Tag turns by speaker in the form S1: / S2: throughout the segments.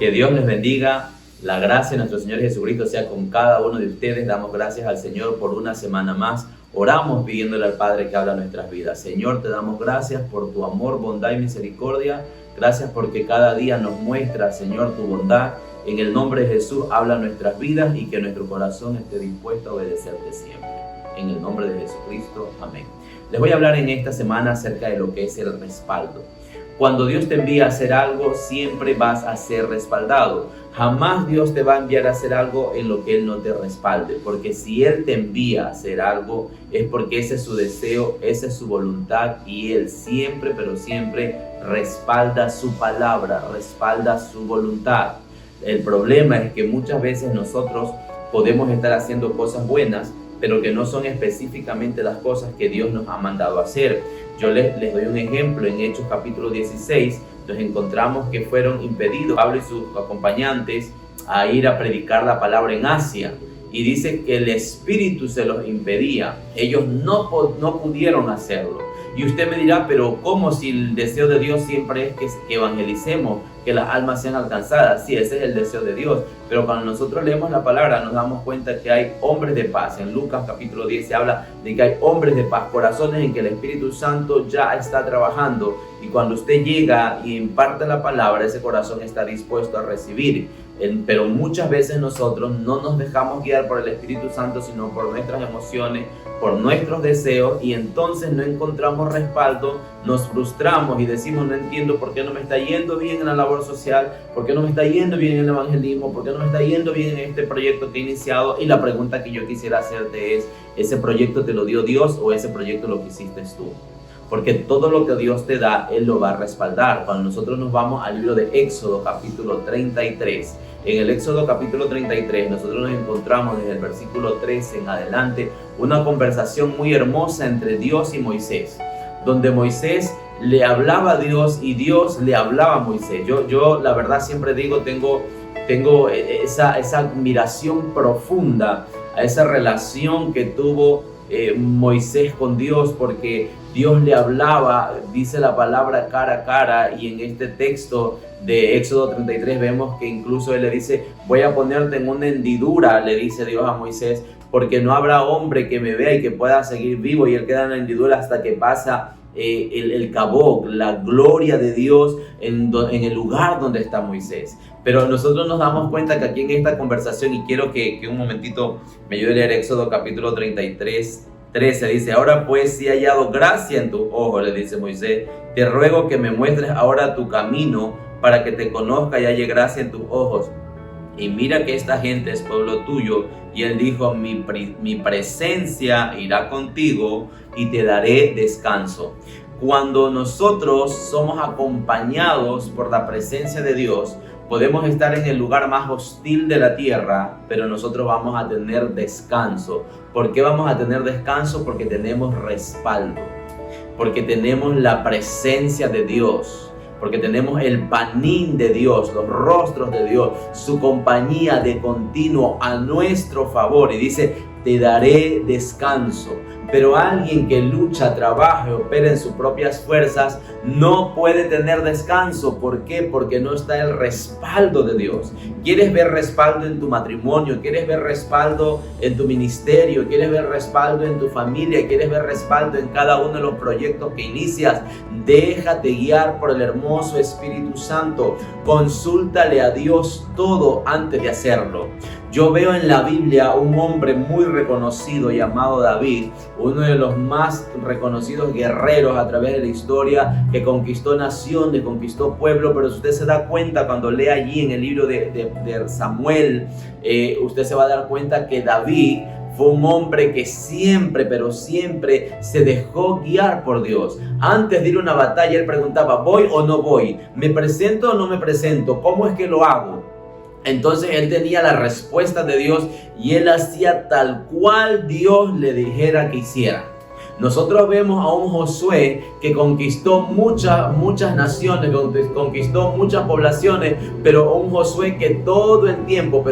S1: Que Dios les bendiga. La gracia de nuestro Señor Jesucristo sea con cada uno de ustedes. Damos gracias al Señor por una semana más. Oramos pidiéndole al Padre que habla nuestras vidas. Señor, te damos gracias por tu amor, bondad y misericordia. Gracias porque cada día nos muestra, Señor, tu bondad. En el nombre de Jesús, habla nuestras vidas y que nuestro corazón esté dispuesto a obedecerte siempre. En el nombre de Jesucristo, amén. Les voy a hablar en esta semana acerca de lo que es el respaldo. Cuando Dios te envía a hacer algo, siempre vas a ser respaldado. Jamás Dios te va a enviar a hacer algo en lo que Él no te respalde. Porque si Él te envía a hacer algo, es porque ese es su deseo, esa es su voluntad. Y Él siempre, pero siempre respalda su palabra, respalda su voluntad. El problema es que muchas veces nosotros podemos estar haciendo cosas buenas, pero que no son específicamente las cosas que Dios nos ha mandado a hacer. Yo les doy un ejemplo. En Hechos capítulo 16 nos encontramos que fueron impedidos Pablo y sus acompañantes a ir a predicar la palabra en Asia, y dice que el Espíritu se los impedía. Ellos no pudieron hacerlo. Y usted me dirá, pero ¿cómo si el deseo de Dios siempre es que evangelicemos, que las almas sean alcanzadas? Sí, ese es el deseo de Dios. Pero cuando nosotros leemos la palabra nos damos cuenta que hay hombres de paz. En Lucas capítulo 10 se habla de que hay hombres de paz, corazones en que el Espíritu Santo ya está trabajando. Y cuando usted llega y imparte la palabra, ese corazón está dispuesto a recibir. Pero muchas veces nosotros no nos dejamos guiar por el Espíritu Santo, sino por nuestras emociones, por nuestros deseos, y entonces no encontramos respaldo, nos frustramos y decimos: no entiendo por qué no me está yendo bien en la labor social, por qué no me está yendo bien en el evangelismo, por qué no me está yendo bien en este proyecto que he iniciado. Y la pregunta que yo quisiera hacerte es: ¿ese proyecto te lo dio Dios o ese proyecto lo hiciste tú? Porque todo lo que Dios te da, Él lo va a respaldar. Cuando nosotros nos vamos al libro de Éxodo capítulo 33, en el Éxodo capítulo 33 nosotros nos encontramos desde el versículo 13 en adelante una conversación muy hermosa entre Dios y Moisés, donde Moisés le hablaba a Dios y Dios le hablaba a Moisés. Yo la verdad siempre digo, tengo esa admiración profunda a esa relación que tuvo Moisés con Dios, porque Dios le hablaba, dice la palabra, cara a cara. Y en este texto de Éxodo 33 vemos que incluso Él le dice: voy a ponerte en una hendidura, le dice Dios a Moisés, porque no habrá hombre que me vea y que pueda seguir vivo. Y Él queda en la hendidura hasta que pasa el Cabot, la gloria de Dios en el lugar donde está Moisés. Pero nosotros nos damos cuenta que aquí en esta conversación, y quiero que un momentito me ayude a leer Éxodo capítulo 33, 13, dice: ahora pues, si he hallado gracia en tus ojos, le dice Moisés, te ruego que me muestres ahora tu camino, para que te conozca y halle gracia en tus ojos. Y mira que esta gente es pueblo tuyo. Y él dijo: mi presencia irá contigo y te daré descanso. Cuando nosotros somos acompañados por la presencia de Dios, podemos estar en el lugar más hostil de la tierra, pero nosotros vamos a tener descanso. ¿Por qué vamos a tener descanso? Porque tenemos respaldo, porque tenemos la presencia de Dios, porque tenemos el panín de Dios, los rostros de Dios, su compañía de continuo a nuestro favor. Y dice: te daré descanso. Pero alguien que lucha, trabaja y opera en sus propias fuerzas no puede tener descanso. ¿Por qué? Porque no está el respaldo de Dios. ¿Quieres ver respaldo en tu matrimonio? ¿Quieres ver respaldo en tu ministerio? ¿Quieres ver respaldo en tu familia? ¿Quieres ver respaldo en cada uno de los proyectos que inicias? Déjate guiar por el hermoso Espíritu Santo. Consúltale a Dios todo antes de hacerlo. Yo veo en la Biblia un hombre muy reconocido llamado David, uno de los más reconocidos guerreros a través de la historia, que conquistó naciones, conquistó pueblo. Pero si usted se da cuenta cuando lee allí en el libro de Samuel, usted se va a dar cuenta que David fue un hombre que siempre, pero siempre se dejó guiar por Dios. Antes de ir a una batalla, él preguntaba: ¿voy o no voy? ¿Me presento o no me presento? ¿Cómo es que lo hago? Entonces él tenía la respuesta de Dios y él hacía tal cual Dios le dijera que hiciera. Nosotros vemos a un Josué que conquistó muchas naciones, conquistó muchas poblaciones, pero un Josué que todo el tiempo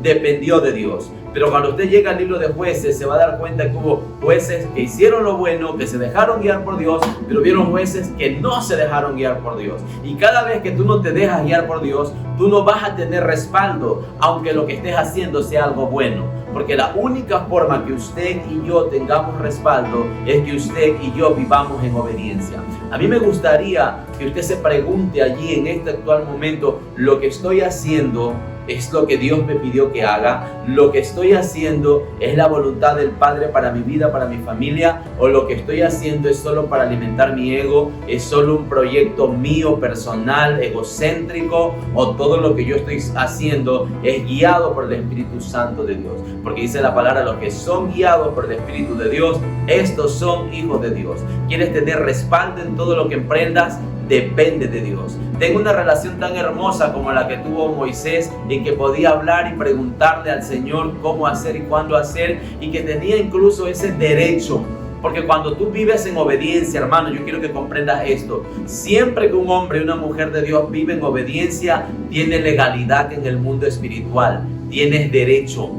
S1: dependió de Dios. Pero cuando usted llega al libro de Jueces, se va a dar cuenta que hubo jueces que hicieron lo bueno, que se dejaron guiar por Dios, pero vieron jueces que no se dejaron guiar por Dios. Y cada vez que tú no te dejas guiar por Dios, tú no vas a tener respaldo, aunque lo que estés haciendo sea algo bueno. Porque la única forma que usted y yo tengamos respaldo es que usted y yo vivamos en obediencia. A mí me gustaría que usted se pregunte allí en este actual momento, ¿lo que estoy haciendo es lo que Dios me pidió que haga? ¿Lo que estoy haciendo es la voluntad del Padre para mi vida, para mi familia? ¿O lo que estoy haciendo es solo para alimentar mi ego? ¿Es solo un proyecto mío, personal, egocéntrico? ¿O todo lo que yo estoy haciendo es guiado por el Espíritu Santo de Dios? Porque dice la palabra, los que son guiados por el Espíritu de Dios, estos son hijos de Dios. ¿Quieres tener respaldo en todo lo que emprendas? Depende de Dios. Tengo una relación tan hermosa como la que tuvo Moisés, en que podía hablar y preguntarle al Señor cómo hacer y cuándo hacer, y que tenía incluso ese derecho. Porque cuando tú vives en obediencia, hermano, yo quiero que comprendas esto. Siempre que un hombre y una mujer de Dios viven en obediencia, tiene legalidad en el mundo espiritual. Tienes derecho.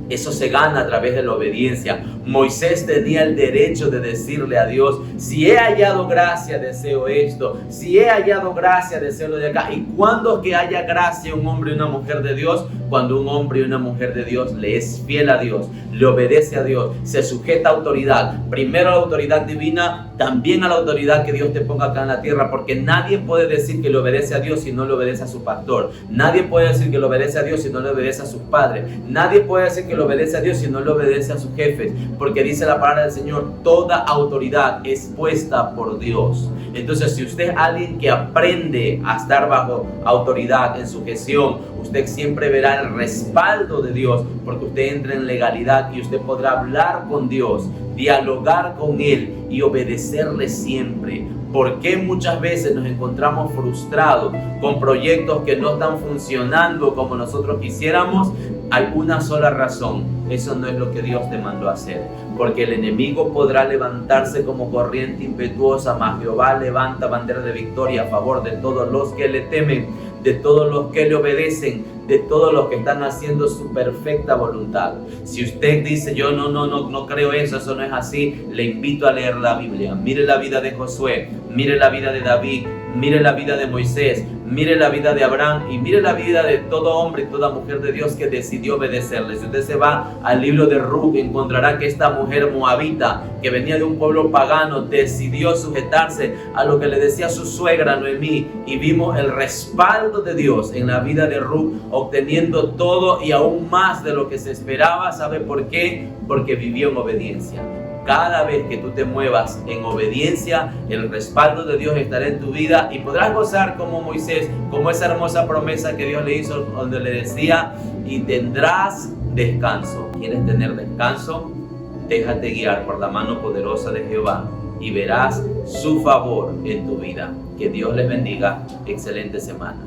S1: Eso se gana a través de la obediencia. Moisés tenía el derecho de decirle a Dios, si he hallado gracia, deseo esto. Si he hallado gracia, deseo lo de acá. ¿Y cuándo es que haya gracia un hombre y una mujer de Dios? Cuando un hombre y una mujer de Dios le es fiel a Dios, le obedece a Dios, se sujeta a autoridad. Primero a la autoridad divina, también a la autoridad que Dios te ponga acá en la tierra. Porque nadie puede decir que le obedece a Dios si no le obedece a su pastor. Nadie puede decir que le obedece a Dios si no le obedece a sus padres. Nadie puede decir que le obedece a Dios si no le obedece a sus jefes. Porque dice la palabra del Señor, toda autoridad es puesta por Dios. Entonces, si usted es alguien que aprende a estar bajo autoridad, en sujeción, usted siempre verá el respaldo de Dios, porque usted entra en legalidad y usted podrá hablar con Dios, dialogar con Él y obedecerle siempre. ¿Por qué muchas veces nos encontramos frustrados con proyectos que no están funcionando como nosotros quisiéramos? Hay una sola razón: eso no es lo que Dios te mandó a hacer. Porque el enemigo podrá levantarse como corriente impetuosa, mas Jehová levanta bandera de victoria a favor de todos los que le temen, de todos los que le obedecen, de todos los que están haciendo su perfecta voluntad. Si usted dice, yo no creo eso no es así, le invito a leer la Biblia. Mire la vida de Josué, mire la vida de David, mire la vida de Moisés, mire la vida de Abraham y mire la vida de todo hombre y toda mujer de Dios que decidió obedecerle. Si usted se va al libro de Ruth, encontrará que esta mujer moabita, que venía de un pueblo pagano, decidió sujetarse a lo que le decía su suegra Noemí, y vimos el respaldo de Dios en la vida de Ruth, obteniendo todo y aún más de lo que se esperaba. ¿Sabe por qué? Porque vivió en obediencia. Cada vez que tú te muevas en obediencia, el respaldo de Dios estará en tu vida y podrás gozar como Moisés, como esa hermosa promesa que Dios le hizo, donde le decía, y tendrás descanso. ¿Quieres tener descanso? Déjate guiar por la mano poderosa de Jehová y verás su favor en tu vida. Que Dios les bendiga. Excelente semana.